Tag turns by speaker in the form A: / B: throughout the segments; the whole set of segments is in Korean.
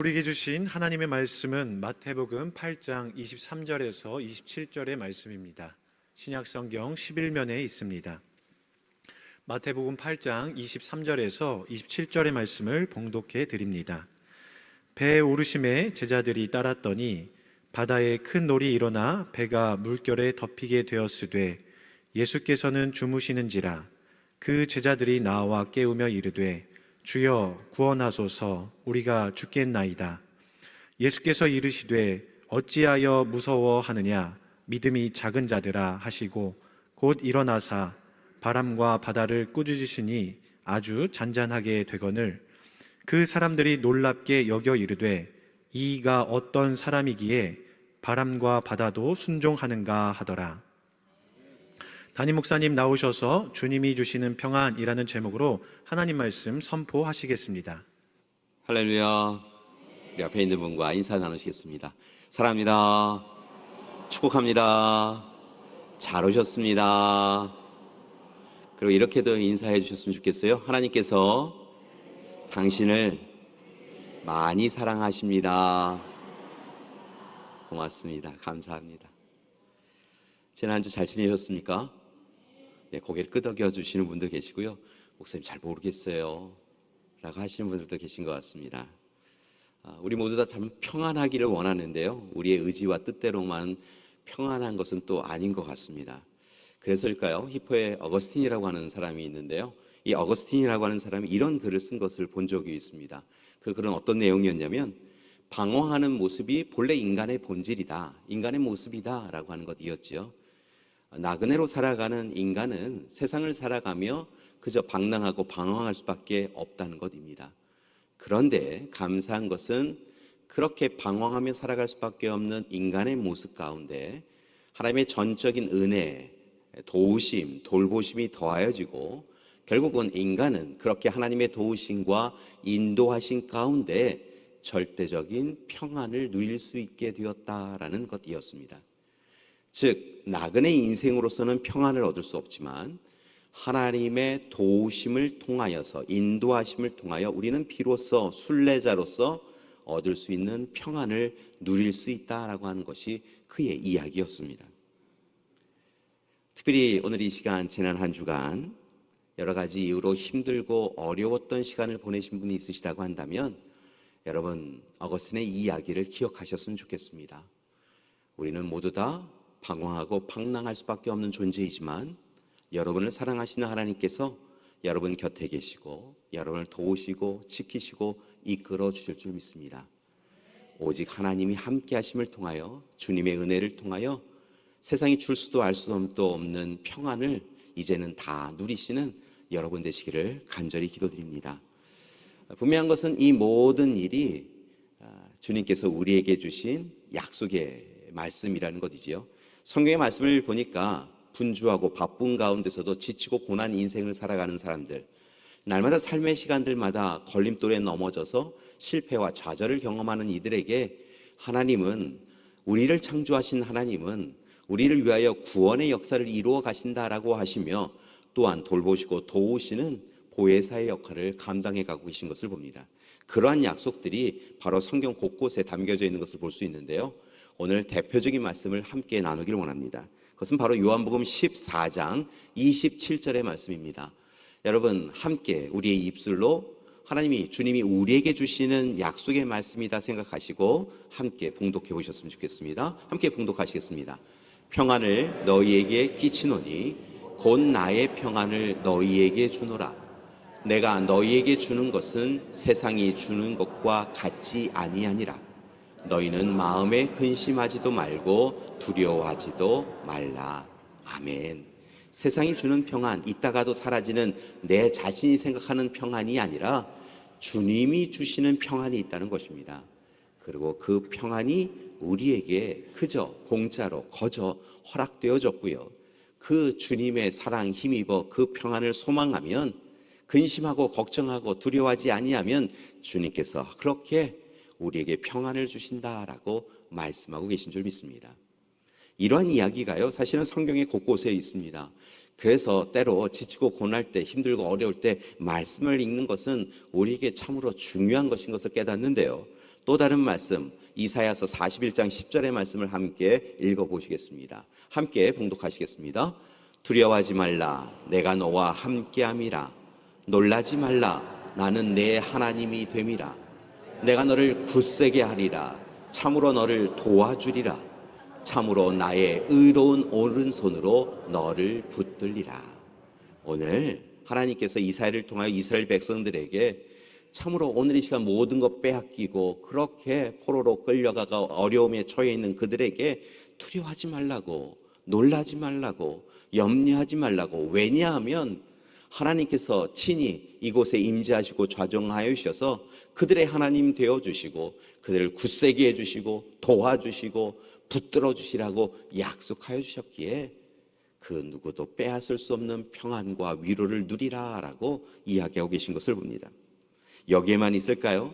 A: 우리에게 주신 하나님의 말씀은 마태복음 8장 23절에서 27절의 말씀입니다. 신약성경 11면에 있습니다. 마태복음 8장 23절에서 27절의 말씀을 봉독해 드립니다. 배에 오르심에 제자들이 따랐더니 바다에 큰 놀이 일어나 배가 물결에 덮이게 되었으되 예수께서는 주무시는지라. 그 제자들이 나와 깨우며 이르되 주여 구원하소서, 우리가 죽겠나이다. 예수께서 이르시되 어찌하여 무서워하느냐, 믿음이 작은 자들아 하시고 곧 일어나사 바람과 바다를 꾸짖으시니 아주 잔잔하게 되거늘 그 사람들이 놀랍게 여겨 이르되 이가 어떤 사람이기에 바람과 바다도 순종하는가 하더라. 담임 목사님 나오셔서 주님이 주시는 평안이라는 제목으로 하나님 말씀 선포하시겠습니다.
B: 할렐루야. 우리 앞에 있는 분과 인사 나누시겠습니다. 사랑합니다. 축복합니다. 잘 오셨습니다. 그리고 이렇게도 인사해 주셨으면 좋겠어요. 하나님께서 당신을 많이 사랑하십니다. 고맙습니다. 감사합니다. 지난주 잘 지내셨습니까? 네, 고개를 끄덕여 주시는 분도 계시고요. 목사님 잘 모르겠어요 라고 하시는 분들도 계신 것 같습니다. 우리 모두 다 참 평안하기를 원하는데요, 우리의 의지와 뜻대로만 평안한 것은 또 아닌 것 같습니다. 그래서일까요? 히포의 어거스틴이라고 하는 사람이 있는데요, 이 어거스틴이라고 하는 사람이 이런 글을 쓴 것을 본 적이 있습니다. 그 글은 어떤 내용이었냐면, 방황하는 모습이 본래 인간의 본질이다, 인간의 모습이다 라고 하는 것이었지요. 나그네로 살아가는 인간은 세상을 살아가며 그저 방랑하고 방황할 수밖에 없다는 것입니다. 그런데 감사한 것은 그렇게 방황하며 살아갈 수밖에 없는 인간의 모습 가운데 하나님의 전적인 은혜, 도우심, 돌보심이 더하여지고 결국은 인간은 그렇게 하나님의 도우심과 인도하심 가운데 절대적인 평안을 누릴 수 있게 되었다라는 것이었습니다. 즉, 나그네 인생으로서는 평안을 얻을 수 없지만 하나님의 도우심을 통하여서, 인도하심을 통하여 우리는 비로소 순례자로서 얻을 수 있는 평안을 누릴 수 있다라고 하는 것이 그의 이야기였습니다. 특별히 오늘 이 시간, 지난 한 주간 여러 가지 이유로 힘들고 어려웠던 시간을 보내신 분이 있으시다고 한다면 여러분, 어거스틴의 이 이야기를 기억하셨으면 좋겠습니다. 우리는 모두 다 방황하고 방랑할 수밖에 없는 존재이지만 여러분을 사랑하시는 하나님께서 여러분 곁에 계시고 여러분을 도우시고 지키시고 이끌어 주실 줄 믿습니다. 오직 하나님이 함께 하심을 통하여, 주님의 은혜를 통하여 세상이 줄 수도 알 수도 없는 평안을 이제는 다 누리시는 여러분 되시기를 간절히 기도드립니다. 분명한 것은 이 모든 일이 주님께서 우리에게 주신 약속의 말씀이라는 것이지요. 성경의 말씀을 보니까 분주하고 바쁜 가운데서도 지치고 고난 인생을 살아가는 사람들, 날마다 삶의 시간들마다 걸림돌에 넘어져서 실패와 좌절을 경험하는 이들에게 하나님은, 우리를 창조하신 하나님은 우리를 위하여 구원의 역사를 이루어 가신다라고 하시며 또한 돌보시고 도우시는 보혜사의 역할을 감당해 가고 계신 것을 봅니다. 그러한 약속들이 바로 성경 곳곳에 담겨져 있는 것을 볼 수 있는데요, 오늘 대표적인 말씀을 함께 나누기를 원합니다. 그것은 바로 요한복음 14장 27절의 말씀입니다. 여러분, 함께 우리의 입술로 하나님이, 주님이 우리에게 주시는 약속의 말씀이다 생각하시고 함께 봉독해 보셨으면 좋겠습니다. 함께 봉독하시겠습니다. 평안을 너희에게 끼치노니 곧 나의 평안을 너희에게 주노라. 내가 너희에게 주는 것은 세상이 주는 것과 같지 아니하니라. 너희는 마음에 근심하지도 말고 두려워하지도 말라. 아멘. 세상이 주는 평안, 있다가도 사라지는 내 자신이 생각하는 평안이 아니라 주님이 주시는 평안이 있다는 것입니다. 그리고 그 평안이 우리에게 그저 공짜로 거저 허락되어졌고요, 그 주님의 사랑 힘입어 그 평안을 소망하면, 근심하고 걱정하고 두려워하지 아니하면 주님께서 그렇게 우리에게 평안을 주신다라고 말씀하고 계신 줄 믿습니다. 이러한 이야기가요, 사실은 성경의 곳곳에 있습니다. 그래서 때로 지치고 고날 때, 힘들고 어려울 때 말씀을 읽는 것은 우리에게 참으로 중요한 것인 것을 깨닫는데요, 또 다른 말씀, 이사야서 41장 10절의 말씀을 함께 읽어보시겠습니다. 함께 봉독하시겠습니다. 두려워하지 말라, 내가 너와 함께함이라. 놀라지 말라, 나는 내 하나님이 됨이라. 내가 너를 굳세게 하리라. 참으로 너를 도와주리라. 참으로 나의 의로운 오른손으로 너를 붙들리라. 오늘 하나님께서 이사야를 통하여 이스라엘 백성들에게 참으로 오늘 이 시간 모든 것 빼앗기고 그렇게 포로로 끌려가가 어려움에 처해 있는 그들에게 두려워하지 말라고, 놀라지 말라고, 염려하지 말라고. 왜냐하면 하나님께서 친히 이곳에 임재하시고 좌정하여 주셔서 그들의 하나님 되어주시고 그들을 굳세게 해주시고 도와주시고 붙들어 주시라고 약속하여 주셨기에 그 누구도 빼앗을 수 없는 평안과 위로를 누리라라고 이야기하고 계신 것을 봅니다. 여기에만 있을까요?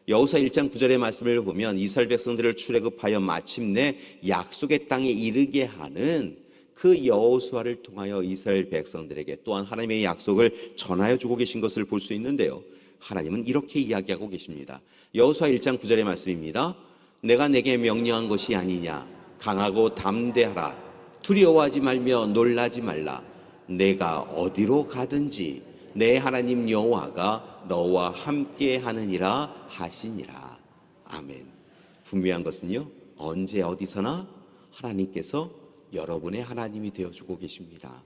B: 여호수아 1장 9절의 말씀을 보면 이스라엘 백성들을 출애굽하여 마침내 약속의 땅에 이르게 하는 그 여호수아를 통하여 이스라엘 백성들에게 또한 하나님의 약속을 전하여 주고 계신 것을 볼 수 있는데요. 하나님은 이렇게 이야기하고 계십니다. 여호수아 1장 9절의 말씀입니다. 내가 내게 명령한 것이 아니냐. 강하고 담대하라. 두려워하지 말며 놀라지 말라. 내가 어디로 가든지 내 하나님 여호와가 너와 함께 하느니라 하시니라. 아멘. 분명한 것은요, 언제 어디서나 하나님께서 여러분의 하나님이 되어주고 계십니다.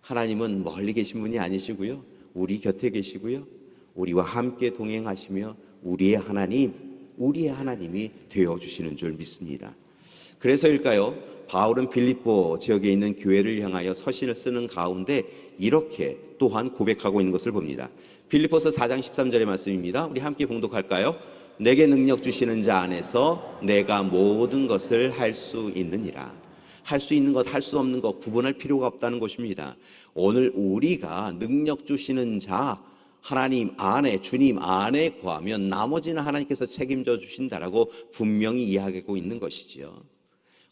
B: 하나님은 멀리 계신 분이 아니시고요, 우리 곁에 계시고요, 우리와 함께 동행하시며 우리의 하나님이 되어주시는 줄 믿습니다. 그래서일까요? 바울은 빌립보 지역에 있는 교회를 향하여 서신을 쓰는 가운데 이렇게 또한 고백하고 있는 것을 봅니다. 빌립보서 4장 13절의 말씀입니다. 우리 함께 봉독할까요? 내게 능력 주시는 자 안에서 내가 모든 것을 할 수 있느니라. 할 수 있는 것, 할 수 없는 것 구분할 필요가 없다는 것입니다. 오늘 우리가 능력 주시는 자 하나님 안에, 주님 안에 거하면 나머지는 하나님께서 책임져 주신다라고 분명히 이야기하고 있는 것이지요.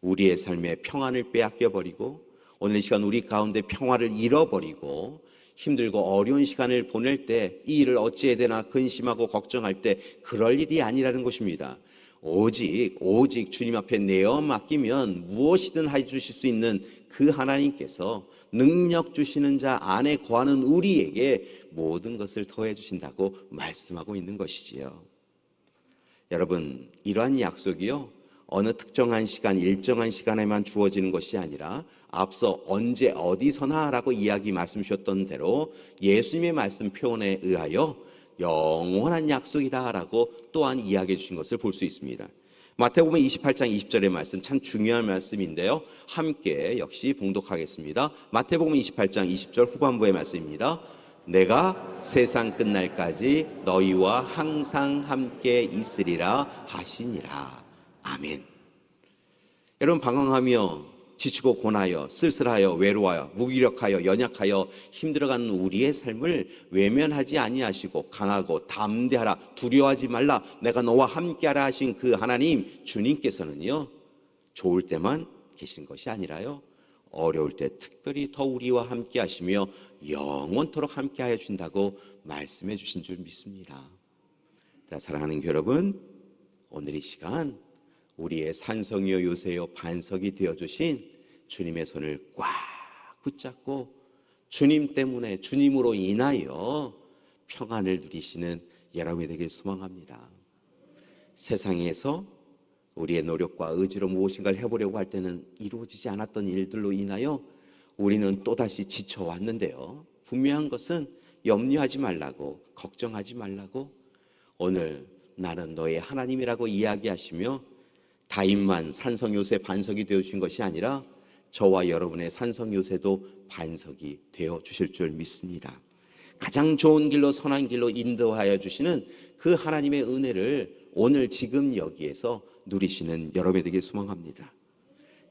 B: 우리의 삶에 평안을 빼앗겨 버리고 오늘 이 시간 우리 가운데 평화를 잃어버리고 힘들고 어려운 시간을 보낼 때 이 일을 어찌해야 되나 근심하고 걱정할 때 그럴 일이 아니라는 것입니다. 오직 주님 앞에 내어 맡기면 무엇이든 해주실 수 있는 그 하나님께서 능력 주시는 자 안에 거하는 우리에게 모든 것을 더해 주신다고 말씀하고 있는 것이지요. 여러분, 이러한 약속이요, 어느 특정한 시간, 일정한 시간에만 주어지는 것이 아니라 앞서 언제 어디서나라고 이야기 말씀 주셨던 대로 예수님의 말씀 표현에 의하여 영원한 약속이다라고 또한 이야기해 주신 것을 볼 수 있습니다. 마태복음 28장 20절의 말씀 참 중요한 말씀인데요. 함께 역시 봉독하겠습니다. 마태복음 28장 20절 후반부의 말씀입니다. 내가 세상 끝날까지 너희와 항상 함께 있으리라 하시니라. 아멘. 여러분, 방황하며 지치고 고나여 쓸쓸하여 외로워하여 무기력하여 연약하여 힘들어가는 우리의 삶을 외면하지 아니하시고 강하고 담대하라, 두려워하지 말라, 내가 너와 함께하라 하신 그 하나님 주님께서는요, 좋을 때만 계신 것이 아니라요, 어려울 때 특별히 더 우리와 함께 하시며 영원토록 함께 하여 주신다고 말씀해 주신 줄 믿습니다. 자, 사랑하는 여러분, 오늘 이 시간 우리의 산성이요 요새요 반석이 되어주신 주님의 손을 꽉 붙잡고 주님 때문에, 주님으로 인하여 평안을 누리시는 여러분이 되길 소망합니다. 세상에서 우리의 노력과 의지로 무엇인가를 해보려고 할 때는 이루어지지 않았던 일들로 인하여 우리는 또다시 지쳐왔는데요, 분명한 것은 염려하지 말라고, 걱정하지 말라고, 오늘 나는 너의 하나님이라고 이야기하시며 다임만 산성요새 반석이 되어주신 것이 아니라 저와 여러분의 산성요새도 반석이 되어주실 줄 믿습니다. 가장 좋은 길로, 선한 길로 인도하여 주시는 그 하나님의 은혜를 오늘 지금 여기에서 누리시는 여러분이 되길 소망합니다.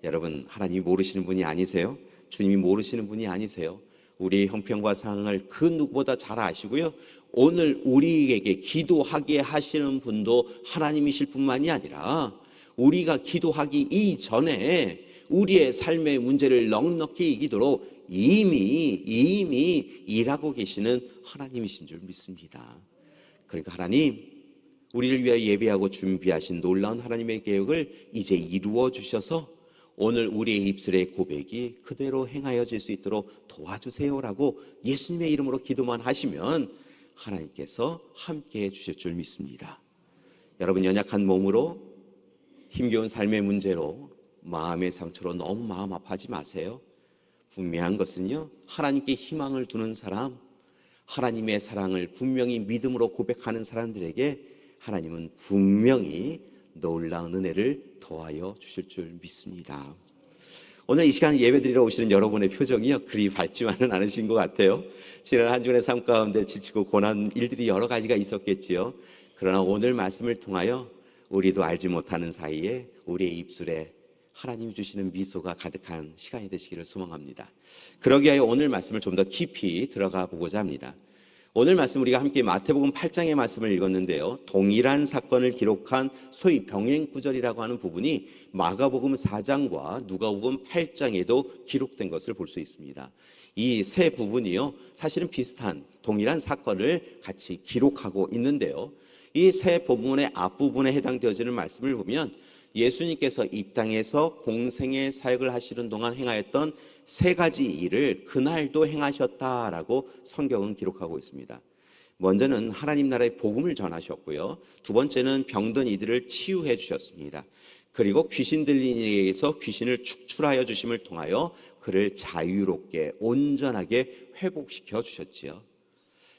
B: 여러분, 하나님이 모르시는 분이 아니세요. 주님이 모르시는 분이 아니세요. 우리의 형편과 상황을 그 누구보다 잘 아시고요, 오늘 우리에게 기도하게 하시는 분도 하나님이실 뿐만이 아니라 우리가 기도하기 이전에 우리의 삶의 문제를 넉넉히 이기도록 이미 일하고 계시는 하나님이신 줄 믿습니다. 그러니까 하나님, 우리를 위하여 예배하고 준비하신 놀라운 하나님의 계획을 이제 이루어 주셔서 오늘 우리의 입술의 고백이 그대로 행하여질 수 있도록 도와주세요라고 예수님의 이름으로 기도만 하시면 하나님께서 함께해 주실 줄 믿습니다. 여러분, 연약한 몸으로 힘겨운 삶의 문제로 마음의 상처로 너무 마음 아파하지 마세요. 분명한 것은요, 하나님께 희망을 두는 사람, 하나님의 사랑을 분명히 믿음으로 고백하는 사람들에게 하나님은 분명히 놀라운 은혜를 더하여 주실 줄 믿습니다. 오늘 이 시간 예배드리러 오시는 여러분의 표정이요, 그리 밝지만은 않으신 것 같아요. 지난 한 주간의 삶 가운데 지치고 고난 일들이 여러 가지가 있었겠지요. 그러나 오늘 말씀을 통하여 우리도 알지 못하는 사이에 우리의 입술에 하나님이 주시는 미소가 가득한 시간이 되시기를 소망합니다. 그러기 위하여 오늘 말씀을 좀 더 깊이 들어가 보고자 합니다. 오늘 말씀 우리가 함께 마태복음 8장의 말씀을 읽었는데요, 동일한 사건을 기록한 소위 병행구절이라고 하는 부분이 마가복음 4장과 누가복음 8장에도 기록된 것을 볼 수 있습니다. 이 세 부분이요, 사실은 비슷한 동일한 사건을 같이 기록하고 있는데요, 이 세 부분의 앞부분에 해당되어지는 말씀을 보면 예수님께서 이 땅에서 공생의 사역을 하시는 동안 행하였던 세 가지 일을 그날도 행하셨다라고 성경은 기록하고 있습니다. 먼저는 하나님 나라의 복음을 전하셨고요, 두 번째는 병든 이들을 치유해 주셨습니다. 그리고 귀신 들린 이에게서 귀신을 축출하여 주심을 통하여 그를 자유롭게 온전하게 회복시켜 주셨지요.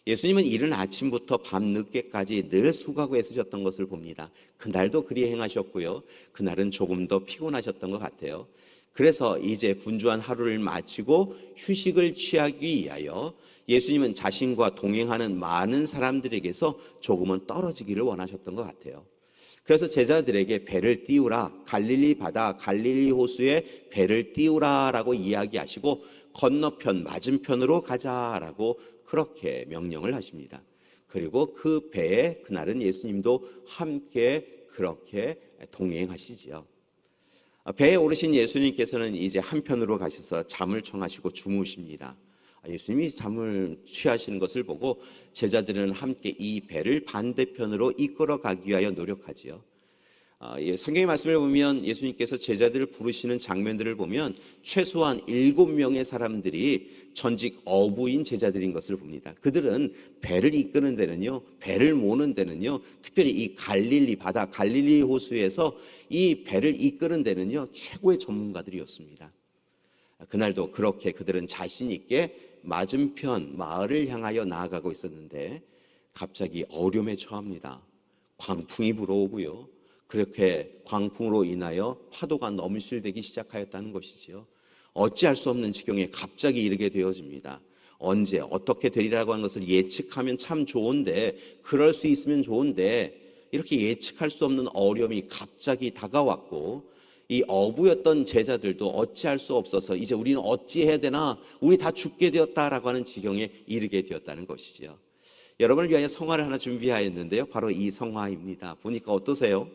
B: 예수님은 이른 아침부터 밤늦게까지 늘 수고하고 애쓰셨던 것을 봅니다. 그날도 그리 행하셨고요, 그날은 조금 더 피곤하셨던 것 같아요. 그래서 이제 분주한 하루를 마치고 휴식을 취하기 위하여 예수님은 자신과 동행하는 많은 사람들에게서 조금은 떨어지기를 원하셨던 것 같아요. 그래서 제자들에게 배를 띄우라, 갈릴리 바다 갈릴리 호수에 배를 띄우라라고 이야기하시고 건너편 맞은편으로 가자라고 그렇게 명령을 하십니다. 그리고 그 배에 그날은 예수님도 함께 그렇게 동행하시지요. 배에 오르신 예수님께서는 이제 한편으로 가셔서 잠을 청하시고 주무십니다. 예수님이 잠을 취하시는 것을 보고 제자들은 함께 이 배를 반대편으로 이끌어 가기 위하여 노력하지요. 성경의 말씀을 보면 예수님께서 제자들을 부르시는 장면들을 보면 최소한 7명의 사람들이 전직 어부인 제자들인 것을 봅니다. 그들은 배를 이끄는 데는요, 배를 모는 데는요, 특별히 이 갈릴리 바다, 갈릴리 호수에서 이 배를 이끄는 데는요, 최고의 전문가들이었습니다. 그날도 그렇게 그들은 자신 있게 맞은편 마을을 향하여 나아가고 있었는데 갑자기 어려움에 처합니다. 광풍이 불어오고요, 그렇게 광풍으로 인하여 파도가 넘실대기 시작하였다는 것이지요. 어찌할 수 없는 지경에 갑자기 이르게 되어집니다. 언제 어떻게 되리라고 하는 것을 예측하면 참 좋은데, 그럴 수 있으면 좋은데 이렇게 예측할 수 없는 어려움이 갑자기 다가왔고, 이 어부였던 제자들도 어찌할 수 없어서 이제 우리는 어찌해야 되나, 우리 다 죽게 되었다라고 하는 지경에 이르게 되었다는 것이지요. 여러분을 위하여 성화를 하나 준비하였는데요, 바로 이 성화입니다. 보니까 어떠세요?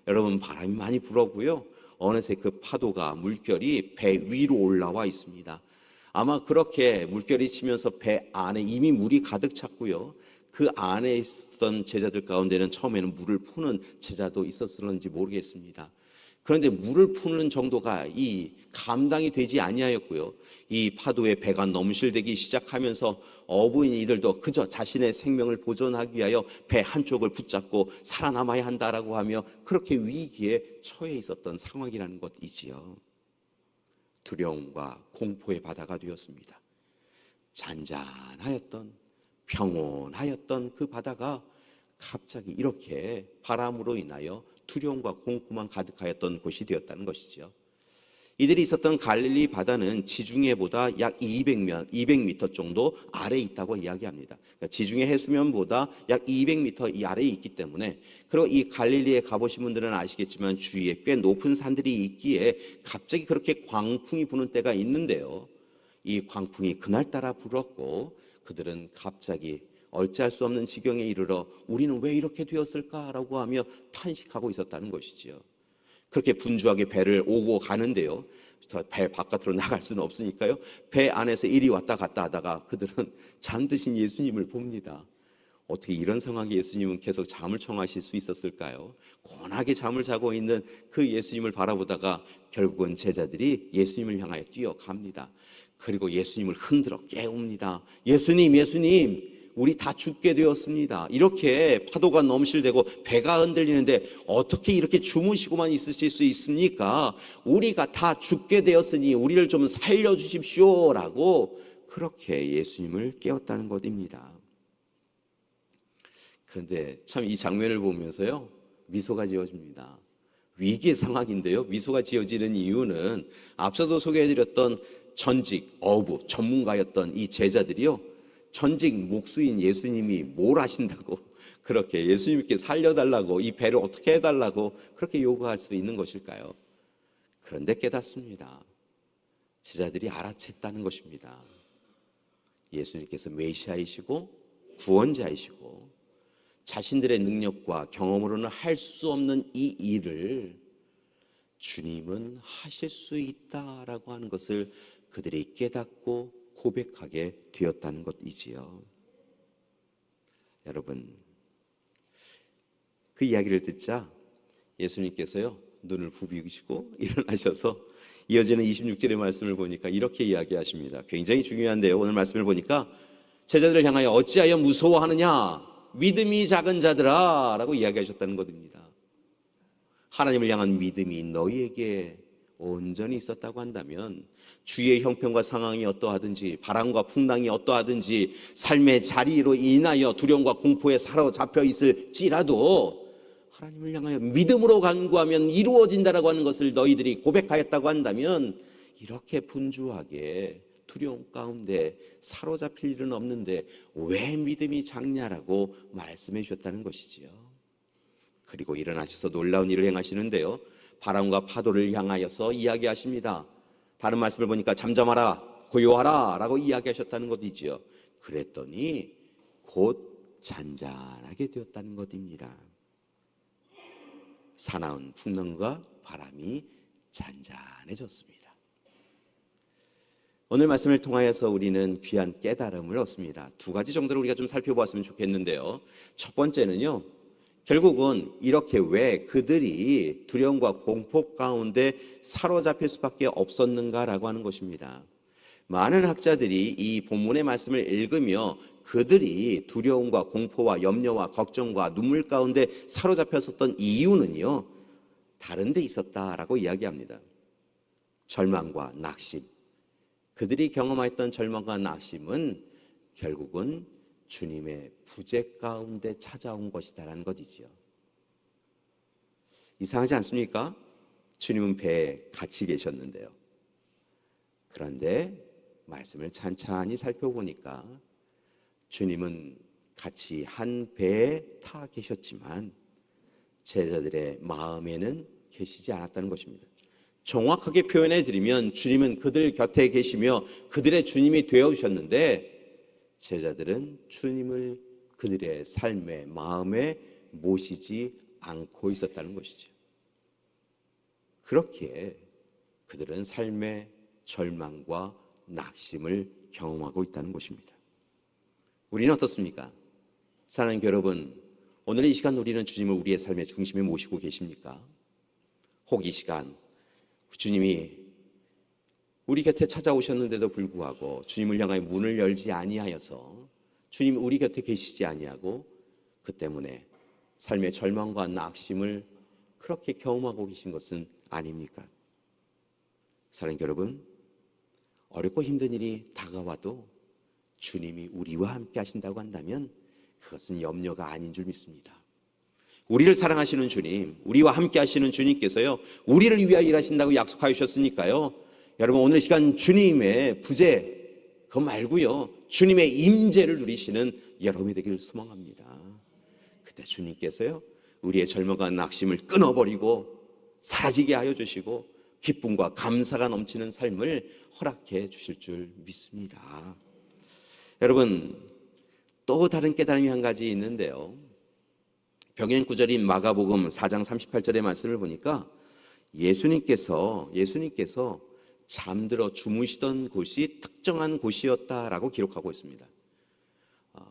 B: 여러분, 바람이 많이 불었고요, 어느새 그 파도가, 물결이 배 위로 올라와 있습니다. 아마 그렇게 물결이 치면서 배 안에 이미 물이 가득 찼고요, 그 안에 있었던 제자들 가운데는 처음에는 물을 푸는 제자도 있었을런지 모르겠습니다. 그런데 물을 푸는 정도가 이 감당이 되지 아니하였고요, 이 파도에 배가 넘실대기 시작하면서 어부인 이들도 그저 자신의 생명을 보존하기 위하여 배 한쪽을 붙잡고 살아남아야 한다라고 하며 그렇게 위기에 처해 있었던 상황이라는 것이지요. 두려움과 공포의 바다가 되었습니다. 잔잔하였던, 평온하였던 그 바다가 갑자기 이렇게 바람으로 인하여 두려움과 공포만 가득하였던 곳이 되었다는 것이죠. 이들이 있었던 갈릴리 바다는 지중해보다 약 200m 정도 아래에 있다고 이야기합니다. 그러니까 지중해 해수면보다 약 200m 이 아래에 있기 때문에, 그리고 이 갈릴리에 가보신 분들은 아시겠지만 주위에 꽤 높은 산들이 있기에 갑자기 그렇게 광풍이 부는 때가 있는데요, 이 광풍이 그날따라 불었고 그들은 갑자기 어찌할 수 없는 지경에 이르러 우리는 왜 이렇게 되었을까라고 하며 탄식하고 있었다는 것이지요. 그렇게 분주하게 배를 오고 가는데요, 배 바깥으로 나갈 수는 없으니까요, 배 안에서 이리 왔다 갔다 하다가 그들은 잠드신 예수님을 봅니다. 어떻게 이런 상황에 예수님은 계속 잠을 청하실 수 있었을까요? 고온하게 잠을 자고 있는 그 예수님을 바라보다가 결국은 제자들이 예수님을 향하여 뛰어갑니다. 그리고 예수님을 흔들어 깨웁니다. 예수님, 예수님, 우리 다 죽게 되었습니다. 이렇게 파도가 넘실대고 배가 흔들리는데 어떻게 이렇게 주무시고만 있으실 수 있습니까? 우리가 다 죽게 되었으니 우리를 좀 살려주십시오 라고 그렇게 예수님을 깨웠다는 것입니다. 그런데 참 이 장면을 보면서요, 미소가 지어집니다. 위기 상황인데요, 미소가 지어지는 이유는 앞서도 소개해드렸던 전직 어부 전문가였던 이 제자들이요, 전직 목수인 예수님이 뭘 하신다고 그렇게 예수님께 살려달라고, 이 배를 어떻게 해달라고 그렇게 요구할 수 있는 것일까요? 그런데 깨닫습니다. 제자들이 알아챘다는 것입니다. 예수님께서 메시아이시고 구원자이시고 자신들의 능력과 경험으로는 할 수 없는 이 일을 주님은 하실 수 있다라고 하는 것을 그들이 깨닫고 고백하게 되었다는 것이지요. 여러분, 그 이야기를 듣자 예수님께서요, 눈을 부비시고 일어나셔서 이어지는 26절의 말씀을 보니까 이렇게 이야기하십니다. 굉장히 중요한데요, 오늘 말씀을 보니까 제자들을 향하여 어찌하여 무서워하느냐, 믿음이 작은 자들아 라고 이야기하셨다는 것입니다. 하나님을 향한 믿음이 너희에게 온전히 있었다고 한다면 주위의 형편과 상황이 어떠하든지, 바람과 풍랑이 어떠하든지, 삶의 자리로 인하여 두려움과 공포에 사로잡혀 있을지라도 하나님을 향하여 믿음으로 간구하면 이루어진다라고 하는 것을 너희들이 고백하였다고 한다면 이렇게 분주하게 두려움 가운데 사로잡힐 일은 없는데 왜 믿음이 작냐라고 말씀해 주셨다는 것이지요. 그리고 일어나셔서 놀라운 일을 행하시는데요, 바람과 파도를 향하여서 이야기하십니다. 다른 말씀을 보니까 잠잠하라, 고요하라 라고 이야기하셨다는 것이지요. 그랬더니 곧 잔잔하게 되었다는 것입니다. 사나운 풍랑과 바람이 잔잔해졌습니다. 오늘 말씀을 통하여서 우리는 귀한 깨달음을 얻습니다. 두 가지 정도를 우리가 좀 살펴보았으면 좋겠는데요, 첫 번째는요, 결국은 이렇게 왜 그들이 두려움과 공포 가운데 사로잡힐 수밖에 없었는가라고 하는 것입니다. 많은 학자들이 이 본문의 말씀을 읽으며 그들이 두려움과 공포와 염려와 걱정과 눈물 가운데 사로잡혔었던 이유는요, 다른 데 있었다라고 이야기합니다. 절망과 낙심, 그들이 경험했던 절망과 낙심은 결국은 주님의 부재 가운데 찾아온 것이다라는 것이지요. 이상하지 않습니까? 주님은 배에 같이 계셨는데요, 그런데 말씀을 찬찬히 살펴보니까 주님은 같이 한 배에 타 계셨지만 제자들의 마음에는 계시지 않았다는 것입니다. 정확하게 표현해 드리면 주님은 그들 곁에 계시며 그들의 주님이 되어주셨는데 제자들은 주님을 그들의 삶의 마음에 모시지 않고 있었다는 것이죠. 그렇기에 그들은 삶의 절망과 낙심을 경험하고 있다는 것입니다. 우리는 어떻습니까? 사랑하는 여러분, 오늘 이 시간 우리는 주님을 우리의 삶의 중심에 모시고 계십니까? 혹 이 시간 주님이 우리 곁에 찾아오셨는데도 불구하고 주님을 향하여 문을 열지 아니하여서 주님 우리 곁에 계시지 아니하고 그 때문에 삶의 절망과 낙심을 그렇게 경험하고 계신 것은 아닙니까? 사랑하는 여러분, 어렵고 힘든 일이 다가와도 주님이 우리와 함께 하신다고 한다면 그것은 염려가 아닌 줄 믿습니다. 우리를 사랑하시는 주님, 우리와 함께 하시는 주님께서요, 우리를 위하여 일하신다고 약속하셨으니까요, 여러분 오늘 시간 주님의 부재 그거 말고요, 주님의 임재를 누리시는 여러분이 되기를 소망합니다. 그때 주님께서요, 우리의 절망과 낙심을 끊어버리고 사라지게 하여 주시고 기쁨과 감사가 넘치는 삶을 허락해 주실 줄 믿습니다. 여러분, 또 다른 깨달음이 한 가지 있는데요, 병행 구절인 마가복음 4장 38절의 말씀을 보니까 예수님께서 잠들어 주무시던 곳이 특정한 곳이었다라고 기록하고 있습니다.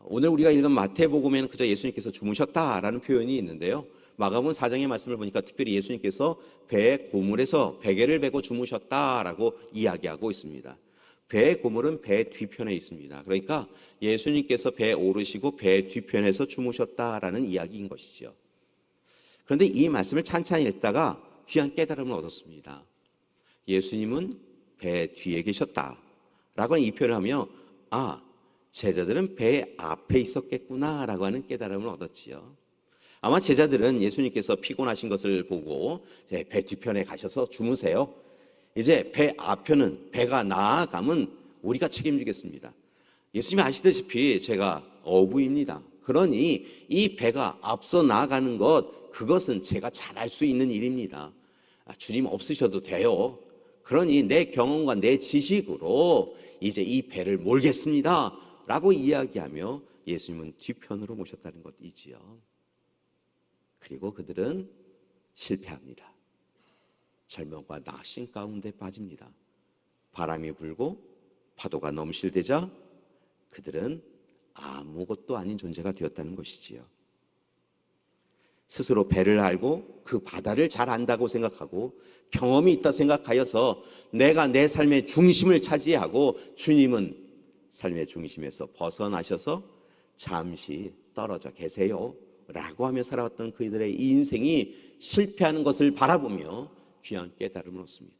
B: 오늘 우리가 읽은 마태복음에는 그저 예수님께서 주무셨다라는 표현이 있는데요. 마가복음 4장의 말씀을 보니까 특별히 예수님께서 배의 고물에서 베개를 베고 주무셨다라고 이야기하고 있습니다. 배의 고물은 배 뒤편에 있습니다. 그러니까 예수님께서 배에 오르시고 배 뒤편에서 주무셨다라는 이야기인 것이죠. 그런데 이 말씀을 찬찬히 읽다가 귀한 깨달음을 얻었습니다. 예수님은 배 뒤에 계셨다라고 이 표현을 하며 제자들은 배 앞에 있었겠구나라고 하는 깨달음을 얻었지요. 아마 제자들은 예수님께서 피곤하신 것을 보고 이제 배 뒤편에 가셔서 주무세요. 이제 배 앞편은 배가 나아가면 우리가 책임지겠습니다. 예수님이 아시다시피 제가 어부입니다. 그러니 이 배가 앞서 나아가는 그것은 제가 잘할 수 있는 일입니다. 주님 없으셔도 돼요. 그러니 내 경험과 내 지식으로 이제 이 배를 몰겠습니다 라고 이야기하며 예수님은 뒤편으로 모셨다는 것이지요. 그리고 그들은 실패합니다. 절망과 낙심 가운데 빠집니다. 바람이 불고 파도가 넘실대자 그들은 아무것도 아닌 존재가 되었다는 것이지요. 스스로 배를 알고 그 바다를 잘 안다고 생각하고 경험이 있다 생각하여서 내가 내 삶의 중심을 차지하고 주님은 삶의 중심에서 벗어나셔서 잠시 떨어져 계세요 라고 하며 살아왔던 그들의 인생이 실패하는 것을 바라보며 귀한 깨달음을 얻습니다.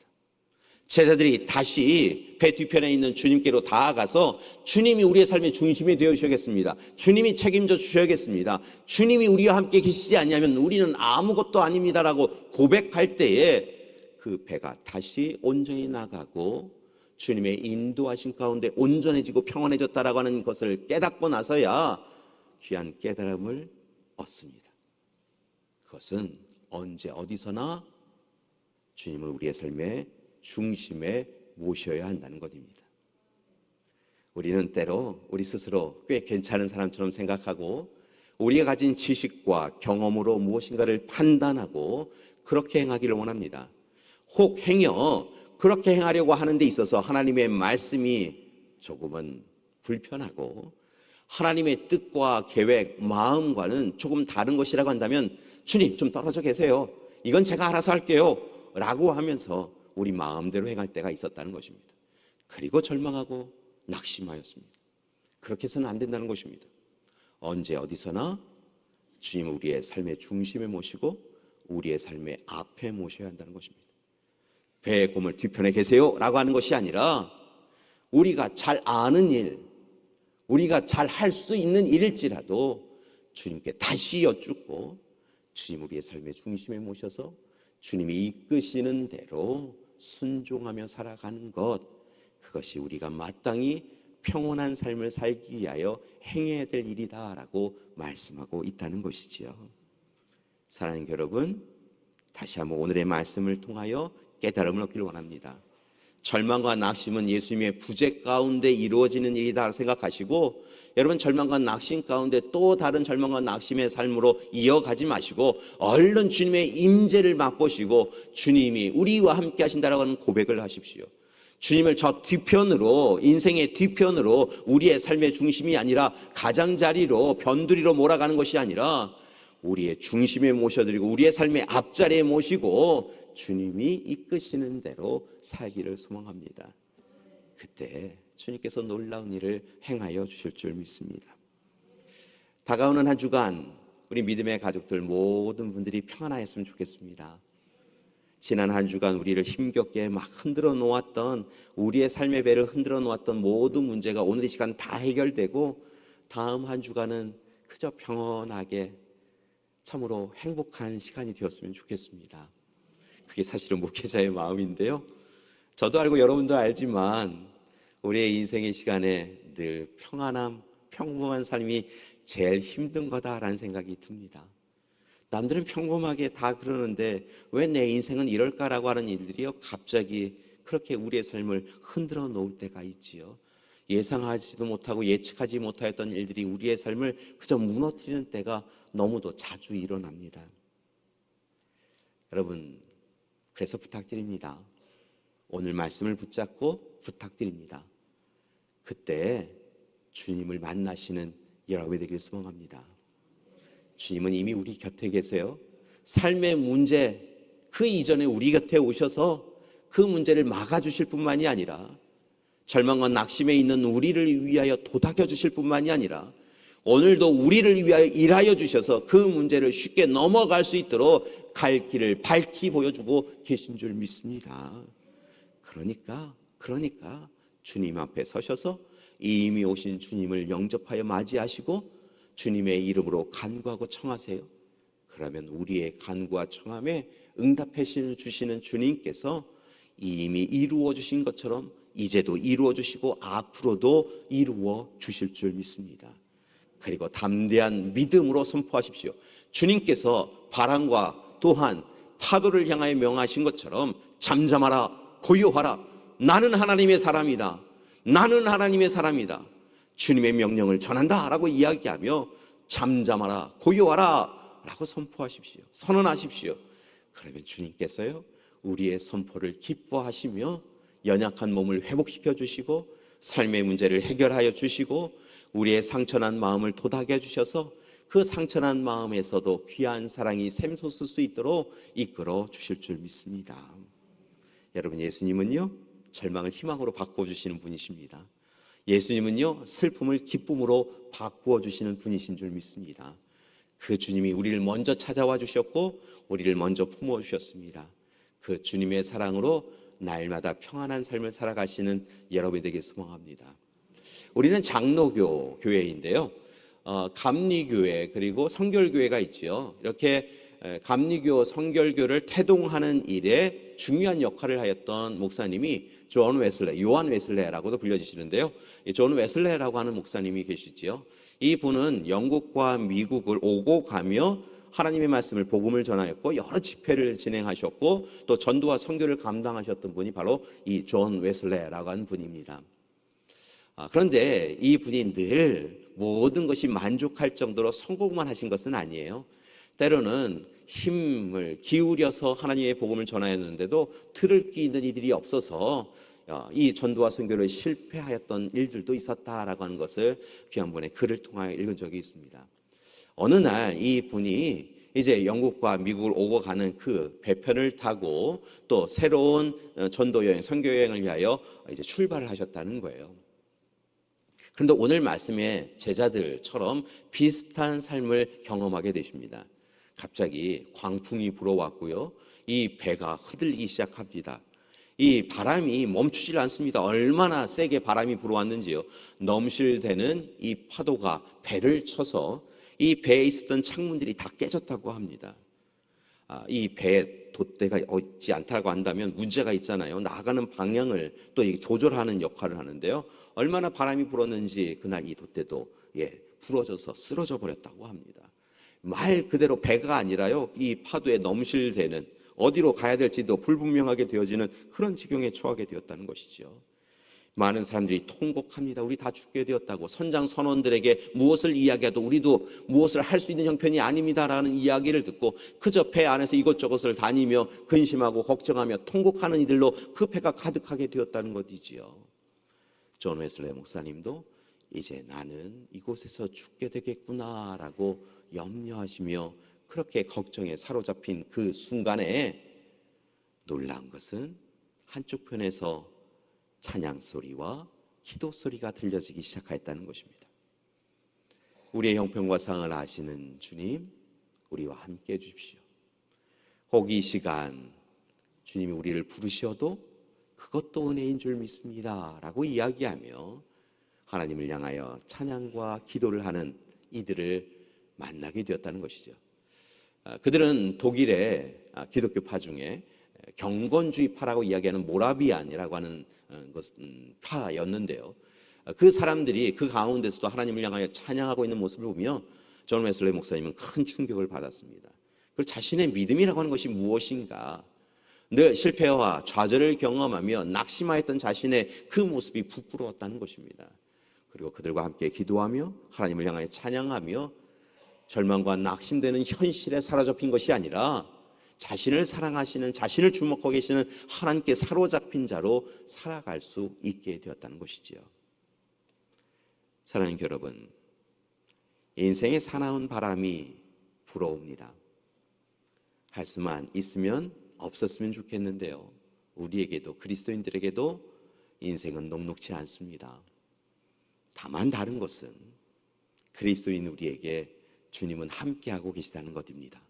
B: 제자들이 다시 배 뒤편에 있는 주님께로 다가가서 주님이 우리의 삶의 중심이 되어 주셔야겠습니다. 주님이 책임져 주셔야겠습니다. 주님이 우리와 함께 계시지 아니하면 우리는 아무것도 아닙니다라고 고백할 때에 그 배가 다시 온전히 나가고 주님의 인도하신 가운데 온전해지고 평안해졌다라고 하는 것을 깨닫고 나서야 귀한 깨달음을 얻습니다. 그것은 언제 어디서나 주님을 우리의 삶의 중심에 모셔야 한다는 것입니다. 우리는 때로 우리 스스로 꽤 괜찮은 사람처럼 생각하고 우리가 가진 지식과 경험으로 무엇인가를 판단하고 그렇게 행하기를 원합니다. 혹 행여 그렇게 행하려고 하는 데 있어서 하나님의 말씀이 조금은 불편하고 하나님의 뜻과 계획, 마음과는 조금 다른 것이라고 한다면 주님 좀 떨어져 계세요. 이건 제가 알아서 할게요 라고 하면서 우리 마음대로 행할 때가 있었다는 것입니다. 그리고 절망하고 낙심하였습니다. 그렇게 해서는 안 된다는 것입니다. 언제 어디서나 주님을 우리의 삶의 중심에 모시고 우리의 삶의 앞에 모셔야 한다는 것입니다. 배의 고물 뒤편에 계세요 라고 하는 것이 아니라 우리가 잘 아는 일, 우리가 잘 할 수 있는 일일지라도 주님께 다시 여쭙고 주님 우리의 삶의 중심에 모셔서 주님이 이끄시는 대로 순종하며 살아가는 것, 그것이 우리가 마땅히 평온한 삶을 살기 위하여 행해야 될 일이다라고 말씀하고 있다는 것이지요. 사랑하는 여러분, 다시 한번 오늘의 말씀을 통하여 깨달음을 얻기를 원합니다. 절망과 낙심은 예수님의 부재 가운데 이루어지는 일이다 생각하시고 여러분 절망과 낙심 가운데 또 다른 절망과 낙심의 삶으로 이어가지 마시고 얼른 주님의 임재를 맛보시고 주님이 우리와 함께 하신다라고 하는 고백을 하십시오. 주님을 저 뒤편으로, 인생의 뒤편으로 우리의 삶의 중심이 아니라 가장자리로, 변두리로 몰아가는 것이 아니라 우리의 중심에 모셔드리고 우리의 삶의 앞자리에 모시고 주님이 이끄시는 대로 살기를 소망합니다. 그때 주님께서 놀라운 일을 행하여 주실 줄 믿습니다. 다가오는 한 주간 우리 믿음의 가족들 모든 분들이 평안하였으면 좋겠습니다. 지난 한 주간 우리를 힘겹게 막 흔들어 놓았던, 우리의 삶의 배를 흔들어 놓았던 모든 문제가 오늘 이 시간 다 해결되고 다음 한 주간은 그저 평온하게 참으로 행복한 시간이 되었으면 좋겠습니다. 그게 사실은 목회자의 마음인데요. 저도 알고 여러분도 알지만 우리의 인생의 시간에 늘 평안함, 평범한 삶이 제일 힘든 거다라는 생각이 듭니다. 남들은 평범하게 다 그러는데 왜 내 인생은 이럴까라고 하는 일들이요 갑자기 그렇게 우리의 삶을 흔들어 놓을 때가 있지요. 예상하지도 못하고 예측하지 못하였던 일들이 우리의 삶을 그저 무너뜨리는 때가 너무도 자주 일어납니다. 여러분, 그래서 부탁드립니다. 오늘 말씀을 붙잡고 부탁드립니다. 그때 주님을 만나시는 여러분이 되길 소망합니다. 주님은 이미 우리 곁에 계세요. 삶의 문제, 그 이전에 우리 곁에 오셔서 그 문제를 막아주실 뿐만이 아니라 절망과 낙심에 있는 우리를 위하여 도닥여 주실 뿐만이 아니라 오늘도 우리를 위하여 일하여 주셔서 그 문제를 쉽게 넘어갈 수 있도록 갈 길을 밝히 보여주고 계신 줄 믿습니다. 그러니까 주님 앞에 서셔서 이미 오신 주님을 영접하여 맞이하시고 주님의 이름으로 간구하고 청하세요. 그러면 우리의 간구와 청함에 응답해 주시는 주님께서 이미 이루어 주신 것처럼 이제도 이루어 주시고 앞으로도 이루어 주실 줄 믿습니다. 그리고 담대한 믿음으로 선포하십시오. 주님께서 바람과 또한 파도를 향하여 명하신 것처럼 잠잠하라, 고요하라. 나는 하나님의 사람이다. 나는 하나님의 사람이다. 주님의 명령을 전한다 라고 이야기하며 잠잠하라, 고요하라 라고 선포하십시오. 선언하십시오. 그러면 주님께서요 우리의 선포를 기뻐하시며 연약한 몸을 회복시켜 주시고 삶의 문제를 해결하여 주시고 우리의 상처난 마음을 도닥여 주셔서 그 상처난 마음에서도 귀한 사랑이 샘솟을 수 있도록 이끌어 주실 줄 믿습니다. 여러분, 예수님은요 절망을 희망으로 바꾸어 주시는 분이십니다. 예수님은요 슬픔을 기쁨으로 바꾸어 주시는 분이신 줄 믿습니다. 그 주님이 우리를 먼저 찾아와 주셨고 우리를 먼저 품어 주셨습니다. 그 주님의 사랑으로 날마다 평안한 삶을 살아가시는 여러분이 되길 소망합니다. 우리는 장로교 교회인데요, 감리교회 그리고 성결교회가 있지요. 이렇게 감리교, 성결교를 태동하는 일에 중요한 역할을 하였던 목사님이 존 웨슬레, 요한 웨슬레라고도 불려지시는데요. 존 웨슬레라고 하는 목사님이 계시지요. 이 분은 영국과 미국을 오고 가며 하나님의 말씀을 복음을 전하였고 여러 집회를 진행하셨고 또 전도와 선교를 감당하셨던 분이 바로 이 존 웨슬레라고 하는 분입니다. 그런데 이 분이 늘 모든 것이 만족할 정도로 성공만 하신 것은 아니에요. 때로는 힘을 기울여서 하나님의 복음을 전하였는데도 들을 귀 있는 이들이 없어서 이 전도와 선교를 실패하였던 일들도 있었다라고 하는 것을 귀한분의 글을 통하여 읽은 적이 있습니다. 어느 날 이 분이 이제 영국과 미국을 오고 가는 그 배편을 타고 또 새로운 전도 여행, 선교 여행을 위하여 이제 출발을 하셨다는 거예요. 그런데 오늘 말씀의 제자들처럼 비슷한 삶을 경험하게 되십니다. 갑자기 광풍이 불어왔고요. 이 배가 흔들리기 시작합니다. 이 바람이 멈추질 않습니다. 얼마나 세게 바람이 불어왔는지요. 넘실대는 이 파도가 배를 쳐서 이 배에 있었던 창문들이 다 깨졌다고 합니다. 이 배에 돛대가 있지 않다고 한다면 문제가 있잖아요. 나가는 방향을 또 조절하는 역할을 하는데요. 얼마나 바람이 불었는지 그날 이 돛대도 부러져서 쓰러져 버렸다고 합니다. 말 그대로 배가 아니라요, 이 파도에 넘실대는 어디로 가야 될지도 불분명하게 되어지는 그런 지경에 처하게 되었다는 것이죠. 많은 사람들이 통곡합니다. 우리 다 죽게 되었다고. 선장 선원들에게 무엇을 이야기해도 우리도 무엇을 할 수 있는 형편이 아닙니다라는 이야기를 듣고 그저 배 안에서 이것저것을 다니며 근심하고 걱정하며 통곡하는 이들로 그 배가 가득하게 되었다는 것이지요. 존 웨슬레 목사님도 이제 나는 이곳에서 죽게 되겠구나라고 염려하시며 그렇게 걱정에 사로잡힌 그 순간에 놀라운 것은 한쪽 편에서 찬양 소리와 기도 소리가 들려지기 시작했다는 것입니다. 우리의 형편과 상을 아시는 주님, 우리와 함께 해주십시오. 혹 이 시간 주님이 우리를 부르셔도 그것도 은혜인 줄 믿습니다 라고 이야기하며 하나님을 향하여 찬양과 기도를 하는 이들을 만나게 되었다는 것이죠. 그들은 독일의 기독교파 중에 경건주의파라고 이야기하는 모라비안이라고 하는 파였는데요. 그 사람들이 그 가운데서도 하나님을 향하여 찬양하고 있는 모습을 보며 존 웨슬레 목사님은 큰 충격을 받았습니다. 그리고 자신의 믿음이라고 하는 것이 무엇인가, 늘 실패와 좌절을 경험하며 낙심하였던 자신의 그 모습이 부끄러웠다는 것입니다. 그리고 그들과 함께 기도하며 하나님을 향하여 찬양하며 절망과 낙심되는 현실에 사로잡힌 것이 아니라 자신을 사랑하시는, 자신을 주목하고 계시는 하나님께 사로잡힌 자로 살아갈 수 있게 되었다는 것이지요. 사랑하는 여러분, 인생에 사나운 바람이 불어옵니다. 할 수만 있으면 없었으면 좋겠는데요. 우리에게도, 그리스도인들에게도 인생은 녹록지 않습니다. 다만 다른 것은 그리스도인 우리에게 주님은 함께하고 계시다는 것입니다.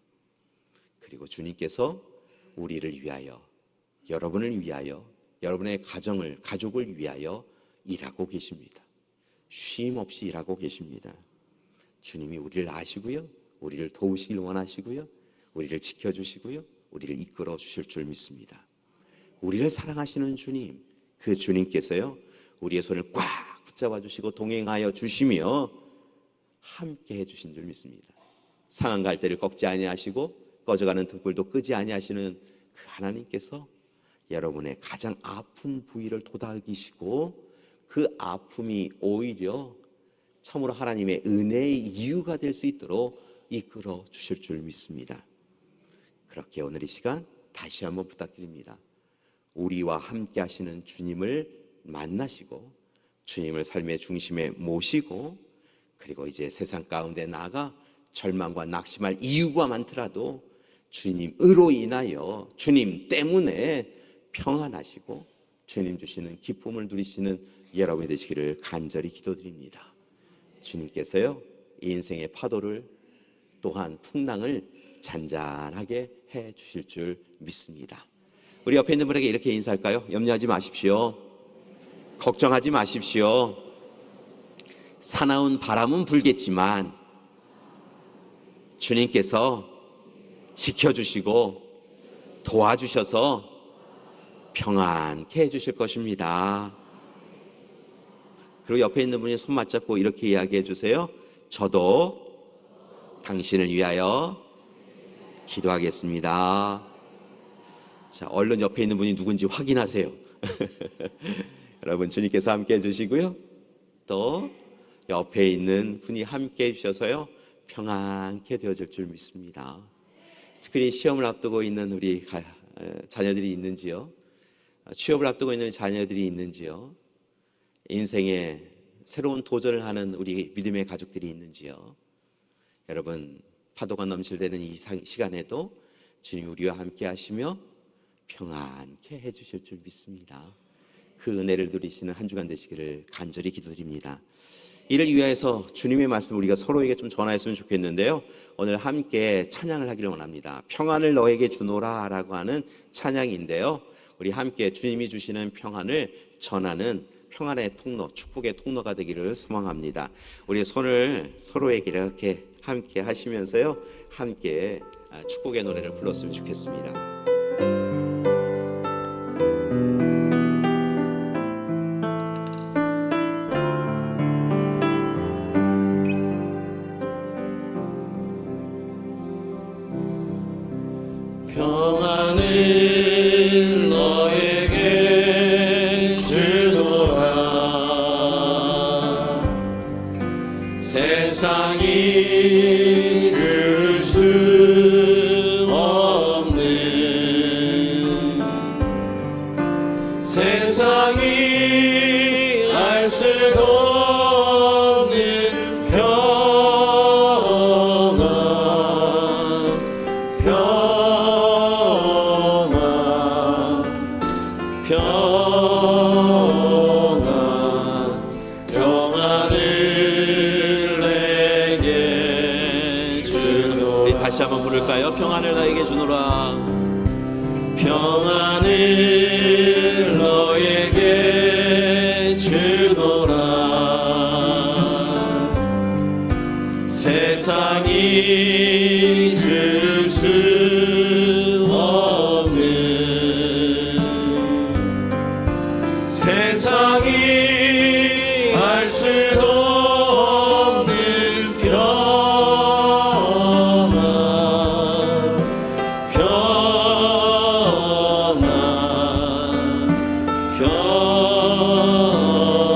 B: 그리고 주님께서 우리를 위하여, 여러분을 위하여, 여러분의 가족을 위하여 일하고 계십니다. 쉼 없이 일하고 계십니다. 주님이 우리를 아시고요, 우리를 도우시길 원하시고요, 우리를 지켜주시고요, 우리를 이끌어 주실 줄 믿습니다. 우리를 사랑하시는 주님, 그 주님께서요, 우리의 손을 꽉 붙잡아 주시고 동행하여 주시며 함께 해주신 줄 믿습니다. 상한 갈대를 꺾지 아니하시고 꺼져가는 등불도 끄지 아니하시는 그 하나님께서 여러분의 가장 아픈 부위를 도닥이시고 그 아픔이 오히려 참으로 하나님의 은혜의 이유가 될 수 있도록 이끌어 주실 줄 믿습니다. 그렇게 오늘 이 시간 다시 한번 부탁드립니다. 우리와 함께 하시는 주님을 만나시고 주님을 삶의 중심에 모시고, 그리고 이제 세상 가운데 나아가 절망과 낙심할 이유가 많더라도 주님으로 인하여, 주님 때문에 평안하시고 주님 주시는 기쁨을 누리시는 여러분이 되시기를 간절히 기도드립니다. 주님께서요, 이 인생의 파도를, 또한 풍랑을 잔잔하게 해 주실 줄 믿습니다. 우리 옆에 있는 분에게 이렇게 인사할까요? 염려하지 마십시오. 걱정하지 마십시오. 사나운 바람은 불겠지만 주님께서 지켜주시고 도와주셔서 평안케 해주실 것입니다. 그리고 옆에 있는 분이 손 맞잡고 이렇게 이야기해 주세요. 저도 당신을 위하여 기도하겠습니다. 자, 얼른 옆에 있는 분이 누군지 확인하세요. 여러분, 주님께서 함께 해주시고요, 또 옆에 있는 분이 함께 해주셔서요 평안케 되어질 줄 믿습니다. 특별히 시험을 앞두고 있는 우리 자녀들이 있는지요? 취업을 앞두고 있는 자녀들이 있는지요? 인생에 새로운 도전을 하는 우리 믿음의 가족들이 있는지요? 여러분, 파도가 넘실대는 이 시간에도 주님 우리와 함께 하시며 평안케 해주실 줄 믿습니다. 그 은혜를 누리시는 한 주간 되시기를 간절히 기도드립니다. 이를 위하여서 주님의 말씀 우리가 서로에게 좀 전하였으면 좋겠는데요, 오늘 함께 찬양을 하기를 원합니다. 평안을 너에게 주노라 라고 하는 찬양인데요, 우리 함께 주님이 주시는 평안을 전하는 평안의 통로, 축복의 통로가 되기를 소망합니다. 우리 손을 서로에게 이렇게 함께 하시면서요, 함께 축복의 노래를 불렀으면 좋겠습니다.
C: 평안을 너에게 주노라. 세상이 줄 수 없는, 세상이 알 수도 없는 평안, 평안을 내게 주노라.
B: 다시 한번 부를까요? 평안을 너에게 주노라.
C: 평안을 너에게 주노라. 세상이 줄 수 없는, 세상이 알 수도 없는 평안,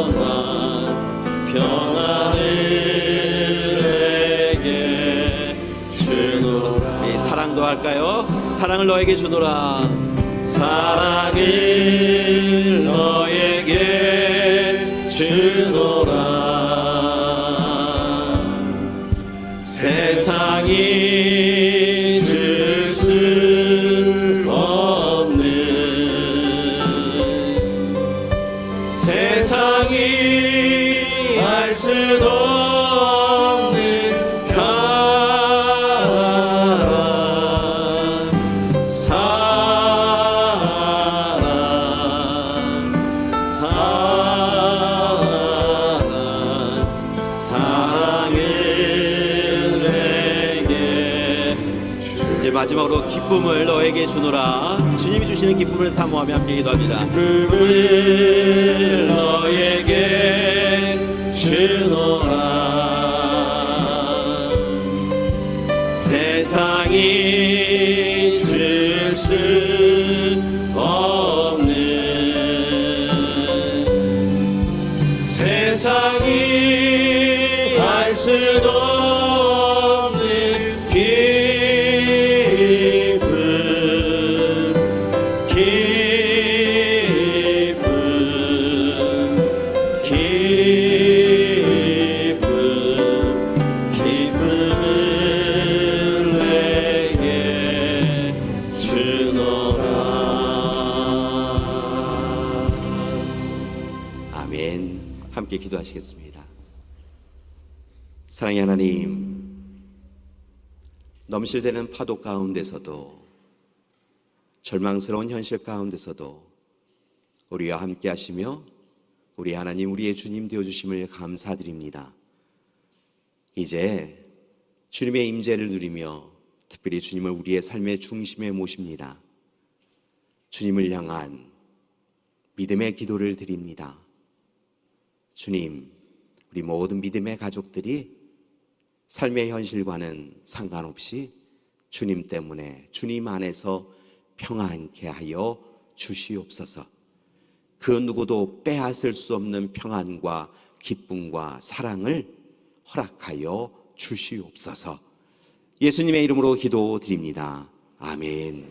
C: 평안, 평안을 내게 주노라.
B: 이 사랑도 할까요? 사랑을 너에게 주노라.
C: 사랑을 너에게 주노라.
B: 마지막으로 기쁨을 너에게 주노라. 주님이 주시는 기쁨을 사모하며 함께 기도합니다.
C: 기쁨을 너에게 주노라. 세상이 줄 수 없는, 세상이 알 수도 없는 기쁨, 기쁨을 내게 주노라.
B: 아멘. 함께 기도하시겠습니다. 사랑의 하나님, 넘실대는 파도 가운데서도, 절망스러운 현실 가운데서도 우리와 함께 하시며 우리 하나님, 우리의 주님 되어주심을 감사드립니다. 이제 주님의 임재를 누리며 특별히 주님을 우리의 삶의 중심에 모십니다. 주님을 향한 믿음의 기도를 드립니다. 주님, 우리 모든 믿음의 가족들이 삶의 현실과는 상관없이 주님 때문에, 주님 안에서 평안케 하여 주시옵소서. 그 누구도 빼앗을 수 없는 평안과 기쁨과 사랑을 허락하여 주시옵소서. 예수님의 이름으로 기도드립니다. 아멘.